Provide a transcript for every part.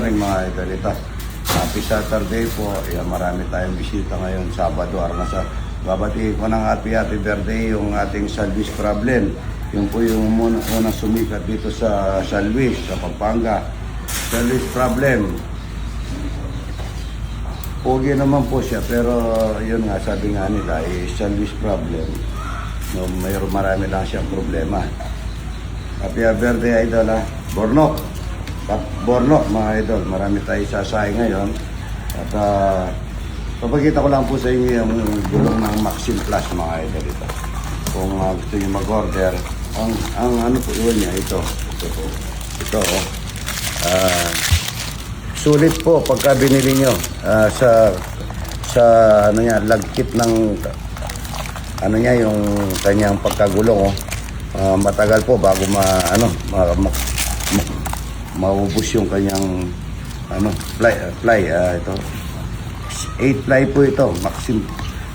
morning mga idol. Ito, happy Saturday po. Ayan, marami tayong bisita ngayon, Sabado, Arnasa. Babatiin ko ng happy birthday yung ating San Luis Problem. Yung po yung unang sumikat dito sa San Luis, sa Pampanga. San Luis Problem. Pogi naman po siya, pero yun nga, sabi nga nila, San Luis Problem. No, mayroon marami lang siyang problema. Happy birthday idol ha. Borno mga idol, marami tayo sasay ngayon. At papakita ko lang po sa inyo yung gulong ng Maxim Plus mga idol ito. Kung gusto nyo mag-order, ang ano po yun niya, ito sulit po pagka binili nyo sa ano niya, lagkit ng ano niya, yung kanyang pagkagulong matagal po bago maubos yung kanyang ply ito 8 ply po ito,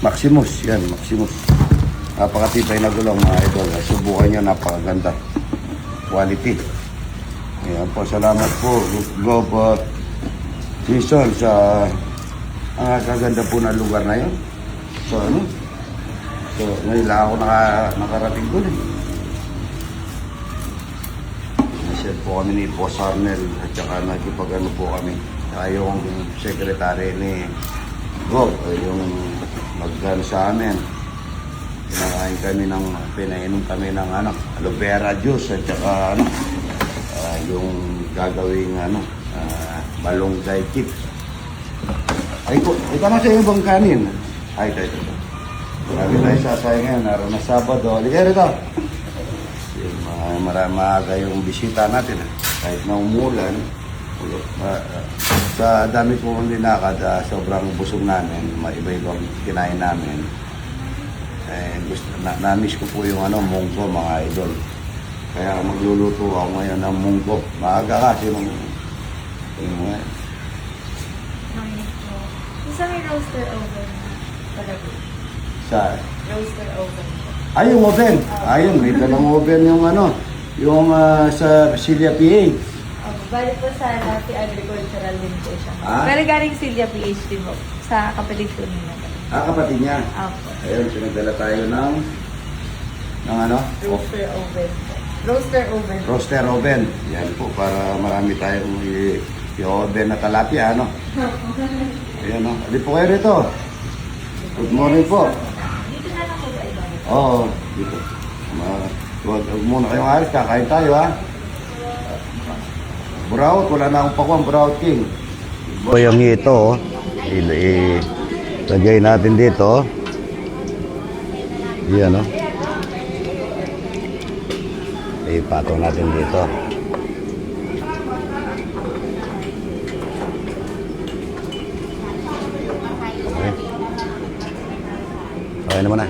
Maximus yan, Maximus. Napakatibay na gulong mga idol, subukan nyo, napakaganda quality. Ayan po, salamat po Globe Diesel sa kaganda po na lugar na yun. So ngayon lang ako nakarating doon Nashare po kami ni Boss Arnel at saka nagkipag-ano po kami. Yung secretary ni Gob, yung mag-ano sa amin. Pinainom kami ng aloe vera juice at saka yung gagawing malunggay chips. Ito na sa iyo bang kanin? Ito. Marami tayo sasaya ngayon, naroon na Sabado. Halika rito. Maaga yung bisita natin. Kahit na umulan, sa dami kong linakad, sobrang busog namin. Iba-ibang kinain namin. Na-miss ko po yung munggo mga idol. Kaya magluluto ako ngayon ng munggo. Maaga kasi Isa may roaster oven talaga. Sa Roaster oven. yung oven. Ayun, may dalang oven yung sa Silya PA. Bali po sa Lapi Agricultural din po siya. Pero galing Silya PH din po. Sa kapatid ko nila. Kapatid niya. Opo. Ayun, pinagdala tayo ng Roaster oven. Roaster oven. Roaster oven. Yan po, para marami tayong i-oven na talapia, Ayan, Hindi po kayo rito. Good morning po. Dito na lang po ba iba? Oo, dito. Huwag muna kayong alis, kakain tayo, Buraot, wala na akong pakuang Buraot King. Yung ito, ilagay natin dito. Yan, ipatong natin dito. Okay. Okay naman na.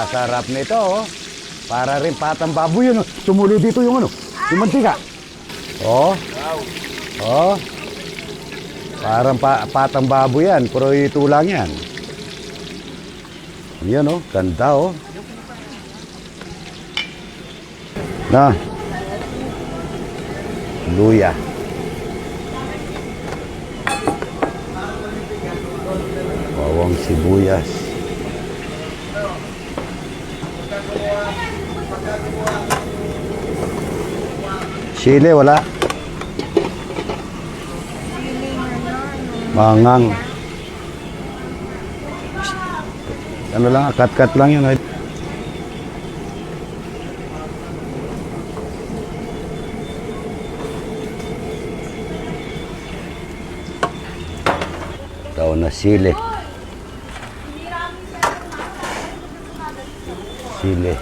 Sarap nito, Para rin patang baboy yun, Tumulo dito yung yung mantika. Parang patang baboy yan, pero ito lang yan. Yan, ganda, Na. Luya. Bawang sibuyas. Sili, wala. Mangang. Lang, cut-cut lang yun. Ito na sili. Sili.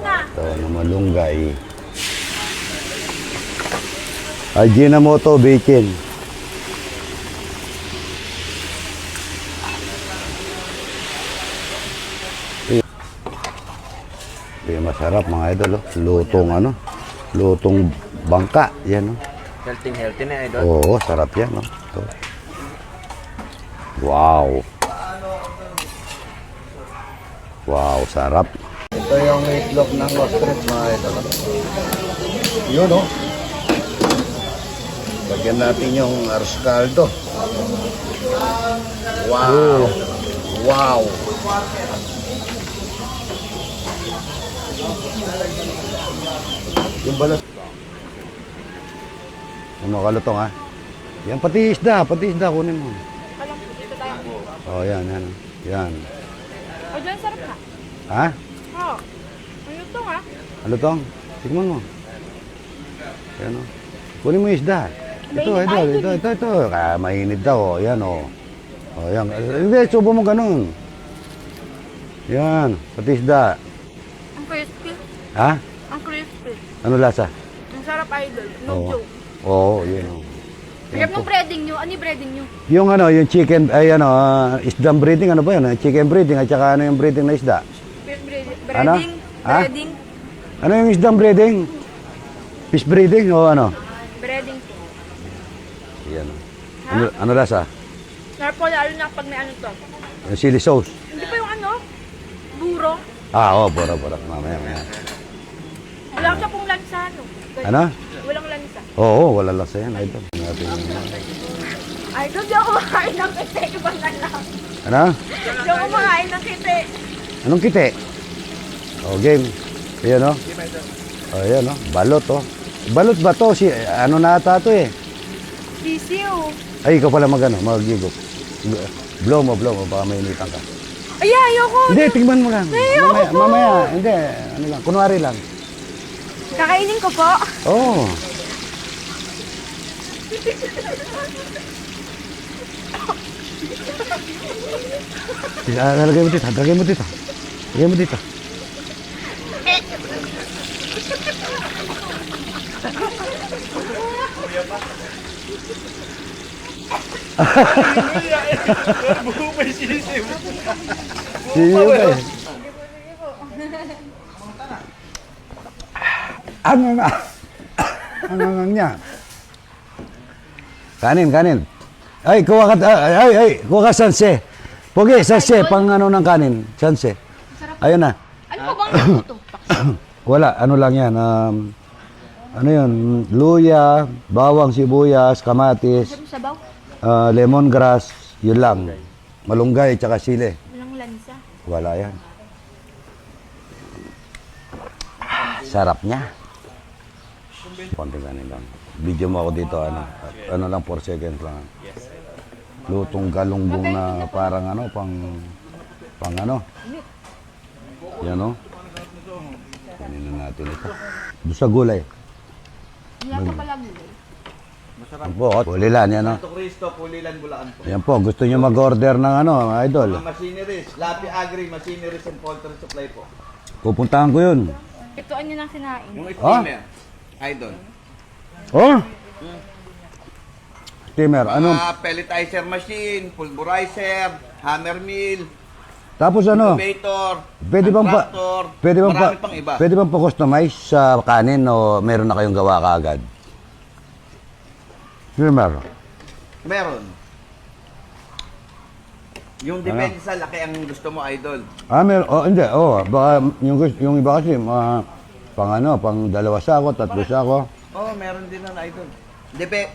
Ito na malunggay. Ajinomoto bacon. Masarap mga idol, lutong lutong bangka yan Healthy na, idol. Oo, sarap yan. No? Ito. Wow. Wow, sarap. Ito yung itlog ng ostrich, mga idol. Yun, no? Lagyan natin yung arroz caldo. Wow. Wow. Yung balat. Ano kalutong, ha? Yan, pati isda, kunin mo. Oh, yan. Yan. O, dyan sarap na. Ha? Oo. Ano ito nga? Ano tong? Tignan mo. Yan, o. Kunin mo yung isda. Ito. Kaya mainit daw, yan, o. O, yan. Hindi, subo mo ganun. Yan, pati isda. Ang crispy. Ha? Ang crispy. Ano lasa? Ang sarap, idol. No Oo. joke. Oo, yun, o. Sarap ng breading nyo. Ano yung breading nyo? Yung ano, yung chicken, ay ano, isdang breeding, ano ba yun? Chicken breeding, at saka ano yung breeding na isda? Breading. Ha? Breading. Ano yung isdang breeding? Fish breeding o ano? Breading. Yan. Ano lasa? Sarap po, lalo na pag may ano to. Yung chili sauce. Hindi pa yung ano? Buro. Oo, bora. Mamaya. Wala siya pong lansa, no? Ano? Walang lansa. Oo, wala lasa yan. Idol. Natin yung... Idol, di ako makain ng kite. Ibang na lang. Ano? Di ako makain ng kite. Anong kite? Oh, game. Ayan, no? Oh, ayan, no? Balot, oh. Balot ba to? Ano na ata to, eh? Sisiw. Ay, ikaw pala mag-gigop. Blow mo. Baka may initan ka. Ay, ayoko. Hindi, tigman mo lang. Mamaya. Hindi, ano lang. Kunwari lang. Kakainin ko po. Oo. Oh. Lagay mo dito. May sisiw. Siyo ka eh. Ang niya. Kanin. Ay, kuha ka sanse. Pogi, sanse, pang ano ng kanin. Sanse. Ayun na. Ano po bang ito? Wala, ano lang yan. Ano yun, luya, bawang, sibuyas, kamatis, Sabaw? lemongrass, yun lang. Malunggay, tsaka sili. Walang lansa. Wala yan. Sarap niya. Konting kanin lang. Video mo ako dito, ano lang, 4 seconds lang. Lutong galunggong na parang ano, pang ano. Yan, o. Kanin na natin ito. Doon sa gulay. Yan po pala gulay. Yan po, pulilan, yan, o. Santo Cristo, Pulilan, Bulacan po. Yan po, gusto nyo mag-order ng ano, idol. Mga machineries, Lapi Agri, machineries and poultry supply po. Pupuntahan ko yun. Ituan nyo ng sinain. Yung steamer, idol. Oh? Steamer, ano? Pelletizer machine, pulverizer, hammer mill, Tapos ano? incubator, Pwede bang tractor, marami pang iba. Pwede bang pa-customize sa kanin o meron na kayong gawa kaagad? Steamer. Meron. Yung depende sa laki ang gusto mo, idol. Hindi. Baka yung iba kasi, pang 2 sako, 3 sako. Oh, meron din na, idol.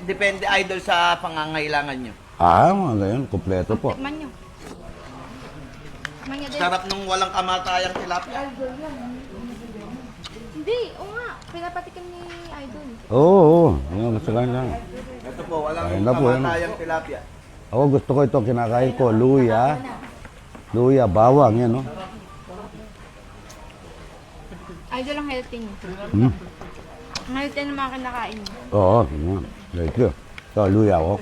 Depende, idol, sa pangangailangan nyo. Mga ganyan, kompleto po. Tikman nyo. Tikman nyo din. Sarap nung walang kamatayang tilapia. Hindi, oo nga. Pinapatikim ni Idol. Oo. Yung gusto kain lang. Ito po, walang Ayun na po, yun. kamatayang tilapia. Ako gusto ko ito, kinakain ko, luya, bawang, yan, no? Idol ang healthy nyo. Ang healthy ng mga kinakain nyo. Oo, yan. Ito. Ito, luya ko.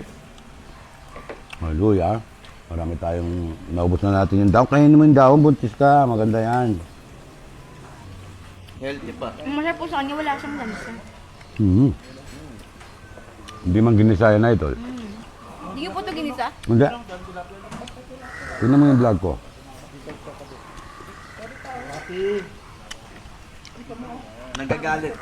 Luya. Marami tayong, naubos na natin yung daon. Kainin mo yung daon, buntis ka. Maganda yan. Healthy pa. Ang masarap po sa kanya, wala siyang lansa. Hindi man ginisa yan, idol. Hindi nyo po ito ginisa? Hindi. Tingnan mo yung vlog ko. Nagagalit.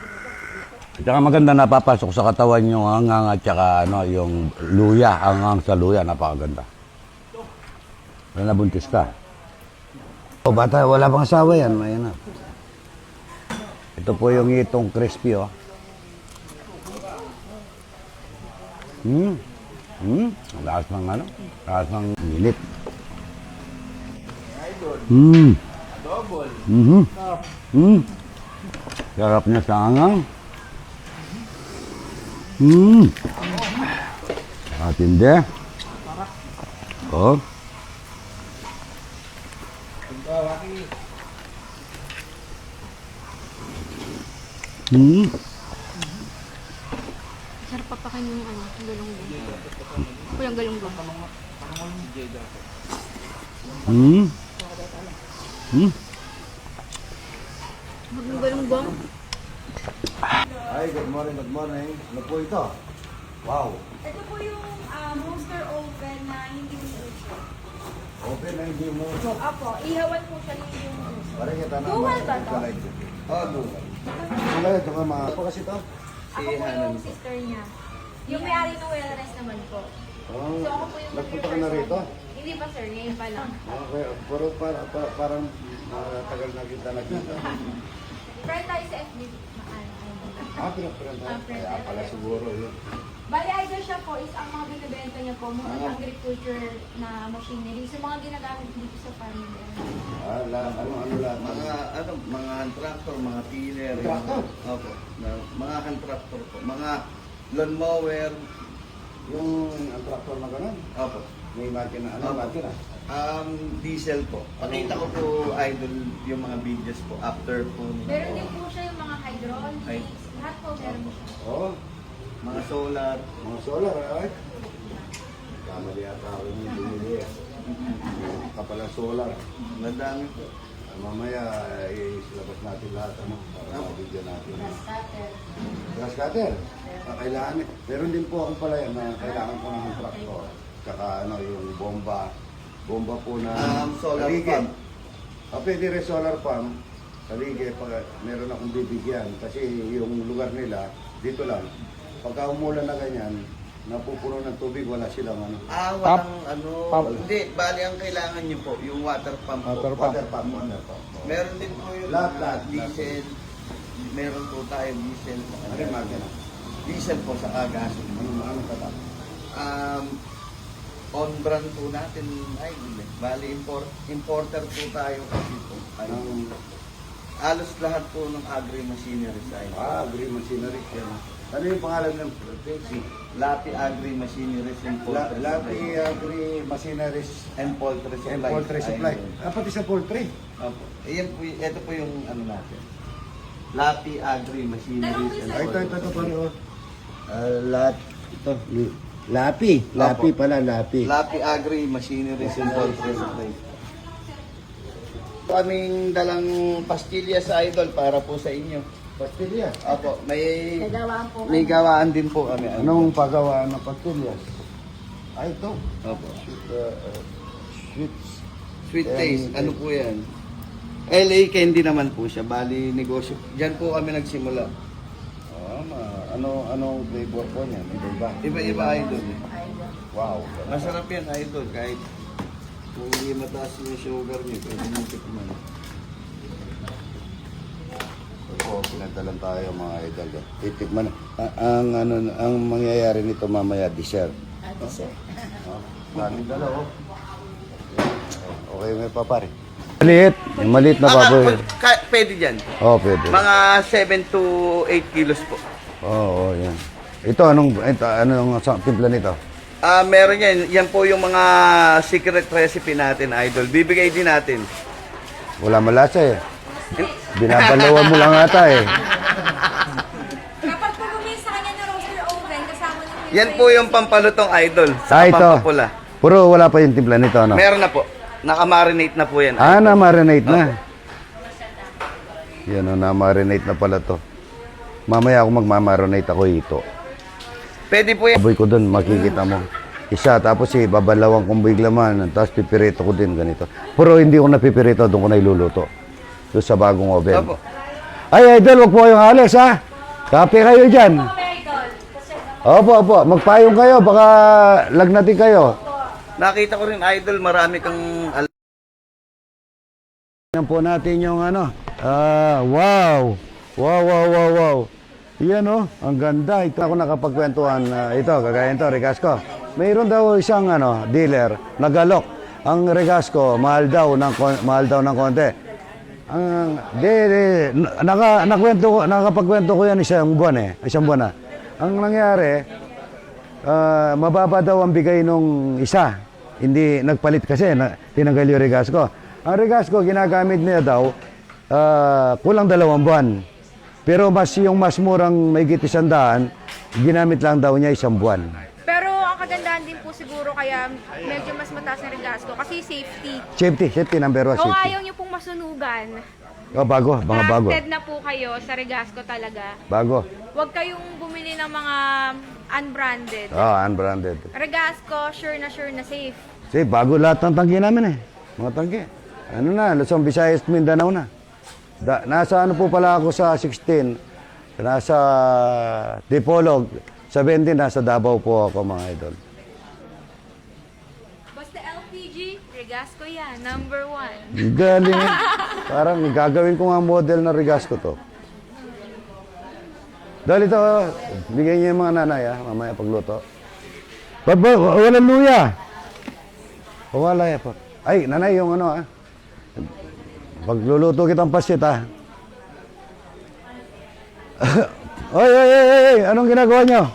At saka maganda napapasok sa katawan yung hangang at saka ano, yung luya, hangang sa luya, napakaganda. Wala na buntis ka. O bata, wala pang asawa yan, ayan na. Ito po yung itong crispy, oh. Ang lakas ng ano, lakas ng init. Sarap niya sa hangang. Matindi. Oh. Sarap papakan yung ano, galunggong. Kulang galunggong. Yung galunggong. Hi, good morning, good morning. Ano po ito? Wow. Ito po yung monster oven na hindi umuusok. Open na hindi mo usok. Opo, ihawan po siya ng hindi umuusok. Parang kita na. Dual ba to? Oo, dual. Wala ito ka mga. Apa kasi ito? Ako po yung sister niya. Yung may-ari ng wellness naman po. Oh, So ako po yung nagpunta ka na rito? Hindi pa sir, ngayon pa lang. Okay, pero parang tagal na kita nakita. Friend tayo sa FB. Pinapiranda. Kaya pala siguro yun. Bali, idol siya po is ang mga binibenta niya po, mga agriculture na machinery. So mga ginagamit dito sa farm nila. Ano lahat? Mga hand tractor, mga tiller. Tractor? Opo. Mga hand tractor po. Mga lawnmower. Yung ang traktor na gano'n? Opo. May makina. Ano Opo. makina? Diesel po. Pakita ko po, idol, yung mga videos po after po. Meron din po siya yung mga hydraulics. Lahat po meron siya. Oo. Mga solar. Mga solar, ay. Kamali ata ako yung binili. Kapala solar. Madami po. Mamaya, isilabas natin lahat, ano, para mabigyan natin. Cutter. Grass cutter. Kailangan, meron din po akong pala yan na kailangan ko ng traktor. Tsaka ano, yung bomba. Bomba po na Solar paligid. pump. Pwede rin solar pump. Paligid, meron akong bibigyan. Kasi yung lugar nila, dito lang. Pagka umulan na ganyan, napupuno ng tubig, wala silang ano. Walang Hindi, bali ang kailangan nyo po, yung water pump po. Water pump. Meron din po yung Lahat. diesel. Meron po tayo diesel. Ano yung magana? Diesel po sa gas. Ano kata? On brand po natin, ay hindi. Bali importer po tayo kasi po. Alos lahat po ng agri-machinery tayo. Green machinery. Yan. Ano yung pangalan ng taxi? Lapi Agri-Machineries and Poultry Lapi Supply. Agri Machineries And Poultry Supply. and Poultry Supply. Ayun. Pati sa poultry. Opo. Ito po yung ano natin. Lapi Agri-Machineries and Ito pare. Ito. Lapi. Lapi Opo. pala, lapi. Lapi Agri-Machineries and Poultry Supply. Kaming dalang pastilya sa idol para po sa inyo. Pastilya. Opo, may Nagawaan po. may gawaan din po kami. Anong pagawaan ng pastilya? Ito. Opo. Sweet. Sweet taste, ano po yan? LA candy naman po siya, bali negosyo. Diyan po kami nagsimula. Anong flavor po niyan? Iba. Iba-iba idol. Wow. Masarap yan idol, kahit kung hindi mataas yung sugar niyo, pwede mo tikman. Opo, pinagdalan tayo mga idol. Titikman. Ang mangyayari nito mamaya, dessert. Dessert. Daming dala, oh. Okay, may papari. Maliit. Yung maliit na baboy. Pwede dyan. Oo, pwede. Mga 7 to 8 kilos po. Oo, yan. Anong timpla nito? Meron yan. Yan po yung mga secret recipe natin, idol. Bibigay din natin. Wala malasa eh. Binabalawan mo lang ata eh. Kapag po bumili sa kanya ng roaster oven, kasama niyo Yan po yung pampalutong idol. Sa Ito. pampapula. Puro wala pa yung timpla nito, ano? Meron na po. Naka-marinate na po yan. Na-marinate na. Yan, na-marinate na pala to. Mamaya ako magmamarinate ako ito. Pwede po yan. Baboy ko doon, makikita mo. Isa, tapos babalawan kong biglaman, tapos pipirito ko din ganito. Pero hindi ko napipirito, doon ko na iluluto. Doon sa bagong oven. Opo. Ay, idol, wag po kayong alis, ha? Kape kayo dyan. Idol. Kasi Opo. Magpayong kayo. Baka lagnatin kayo. Nakita ko rin, Idol, marami kang Yan po natin yung ano. Wow. Wow. Yan oh, ang ganda. Ito ako nakapagkwentuhan. Ito, kagaya ito, Regasco. Mayroon daw isang dealer, nagalok. Ang Regasco, mahal daw ng konti. Nakapagkwento ko yan isang buwan na. Ang nangyari, mababa daw ang bigay nung isa. Hindi nagpalit kasi, tinanggal yung Regasco. Ang Regasco, ginagamit niya daw, kulang 2 buwan. Pero yung mas murang may 100, ginamit lang daw niya 1 buwan. Pero ang kagandahan din po siguro kaya medyo mas mataas na Regasco kasi safety. Safety number 1, Kung safety. ayaw nyo pong masunugan, Bago. drafted na po kayo sa Regasco talaga. Bago. Huwag kayong bumili ng mga unbranded. Unbranded. Regasco, sure na safe. Kasi bago lahat ng tanggi namin Mga tanggi. Ano na, Luzon, Visayas, Mindanao na. Nasa ano po pala ako sa 16. Nasa Dipolog. 17, nasa Davao po ako, mga idol. Basta LPG, Regasco yan, number 1. Galing. Parang gagawin ko nga model na Regasco to. Dahil ito, bigyan niyo yung mga nanay, mamaya pagluto. Walang luya. Wala po. Ay, nanay, yung pagluluto kitang pasit, Oy, anong ginagawa nyo?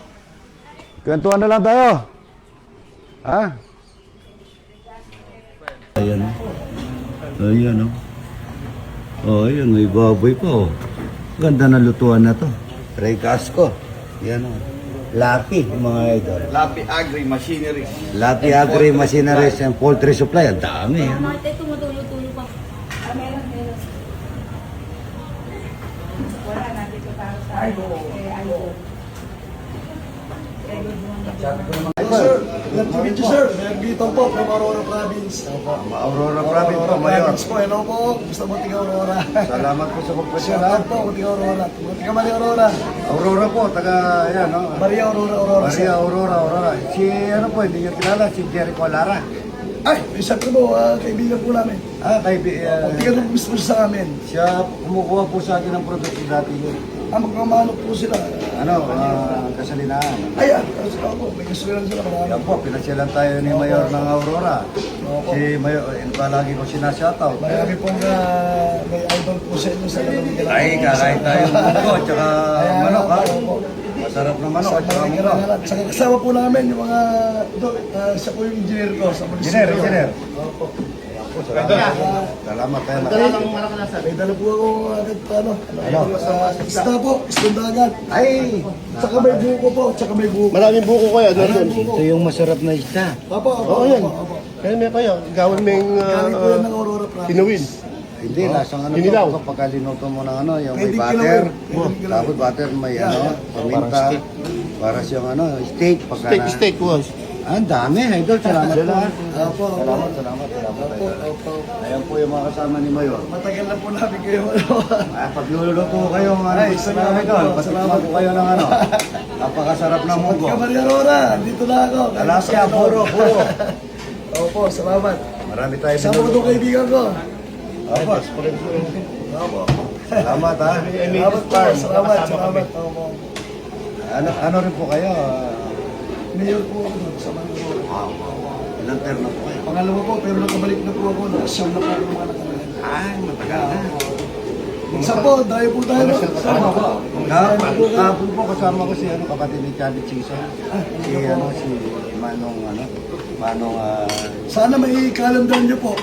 Kwentuhan na lang tayo. Ayan, ayan, may baboy pa, Ganda na lutuan na to. Regasco. Yan, Lapi, mga idol. Lapi Agri Machinery. Lapi Agri Machineries and Poultry Supply. Ang dami, Makita ito, matulo-tulo pa. Meron. Wala na dito tayo sa idol. Sir, nice to meet you, sir. Dito po from Aurora Province. Aurora Province po, Mayor. Province po, hello po. Gusto mo tiga Aurora. Salamat po sa Shout pagpasya. out po, tiga Aurora. Tiga Maria Aurora. Aurora po, taga, yan, Maria Aurora. Maria Aurora. Si, po, hindi niyo kilala, si Jericho Lara. Ay, siyempre po, kaibigan po namin. Tiga nung gusto sa amin. Siya kumukuha po sa akin ng produkto dati yun. Magmamanok po sila. Kasalinaan. Ay, ako, may kasuliran sila. Yan po, pinasyalan tayo ni Mayor ng Aurora. Si Mayor, palagi ko sinashoutout. Marami pong may idol po sa inyo sa ganun. Ay, kakain tayo ng buko, tsaka manok, Masarap na manok, tsaka mukha. Saka kasama po namin yung mga, siya po yung engineer ko sa munisipyo. Engineer. Salamat tayo. May dala po ako agad pa, isda po, isda. Ay! Tsaka may buko po, Maraming buko kayo, doon. Ito yung masarap na isda. Oo, yan. Kaya may kayo, gawin may Galing po yan ng Aurora Province. tinuwin. Hindi, lasang Inilaw. to, kapag linuto mo ng yung may Pwede butter. kilawin. Tapos butter, may paminta. Para siyang steak. Steak po. Ang dami, idol. Salamat po. Opo. Salamat. Ayan po yung mga kasama ni Mayor. Matagal na po namin kayo. Pag luluto kayo ng gusto nyo, idol, patikman po kayo ng napakasarap ng mugo. Maria Aurora, dito na ako. Alaska, puro. Opo, salamat. Marami tayo Sama ko itong kaibigan ko. Opo. Opo. Salamat, Salamat. Opo. Ano rin po kayo? Mayor po ako doon sa Manila. Ilang terno po kayo? Pangalawa po, pero nakabalik na po ako. Nakasyam na po ako mga nakalahan. Ay, matagal na. Isa po, tayo po tayo. Sama po. Kahapon po kasama ko si kapatid ni Chubby Chisa. Si Manong Sana may calendar niyo po.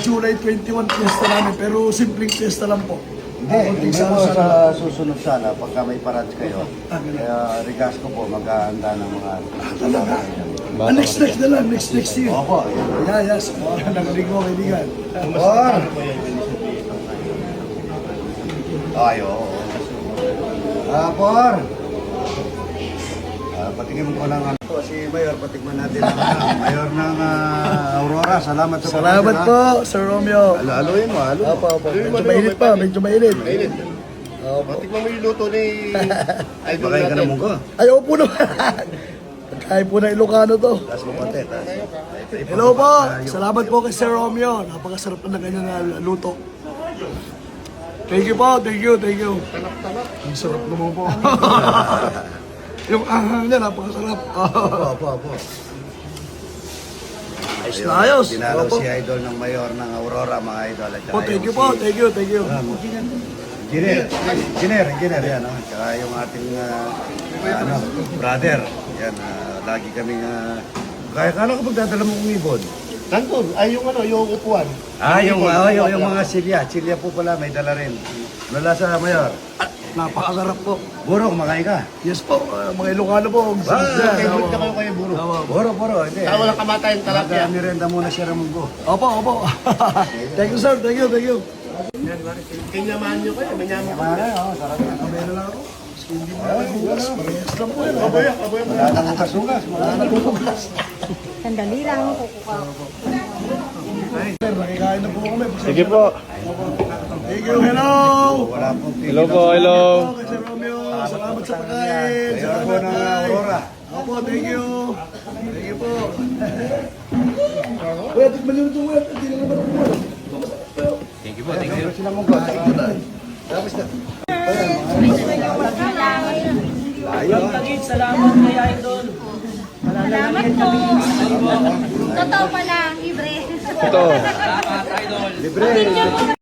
July 21 fiesta namin, pero simpleng fiesta lang po. hindi po sa susunod sana pagka may parades kayo. Kaya Regasco po mag-aanda ng mga Talaga. Next na lang, next year. Opo. Yes. Nagaling ko, kaibigan. Por! Ay, oo. Por! Patingin mo lang si Mayor, patikman natin ang Mayor ng Aurora. Salamat sa Salamat po, Sir Romeo. Haluin mo. Opo. Medyo mainit pa, medyo mainit. Tikman mo yung luto ni Idol Makain ka ng natin. munggo. Ayaw po naman. Pagkain po na Ilocano to. Taas mo konti. Hello po. Salamat po kay Sir Romeo. Napakasarap na ganyan na luto. Thank you po. Thank you. Thank you. Ang sarap naman po. Yung ahang niya, napakasarap. Opo. Ayos na ayos. Dinalaw Opo. si Idol ng mayor ng Aurora, mga idol. At saka Po, thank you yung po. si- Thank you. Thank you. Engineer yan, no? Tsaka yung ating brother. Yan, lagi kaming kaya kala ko pagdadala mo kong ibon. Nandun, ay yung ano, yung upuan. Yung mga silya po pala may dala rin. Ano lasa, mayor? Napakasarap po. Buro, kumakain ka. Yes po. Mga Ilocano po. Ang sarap yan. Favorite na kayo kayo, buro. Buro, hindi. Saka walang kamatayan talapia. Merenda muna siya ng munggo. Opo. Thank you, sir. Thank you. Kinyaman nyo kayo, manyaman ko. Sarap na. Kamera lang ako. Hindi mo na bukas. Parehas lang po yan. Kaboyak. Wala nang kasugas. Sandali lang, kukuha ko. Sir, nakikain na po kami. Sige po. Thank you. Hello. Wala pong tigil. Hello po, hello. Kay Sir Romeo. Salamat sa pagkain. Mayor Salamat po ng Aurora. Opo, thank you. Thank you po. Kuya, tikman niyo ito. Hindi na naman ako. Sila munggo. Tapos na. Salamat po. Totoo pala, libre. Ito. Libre.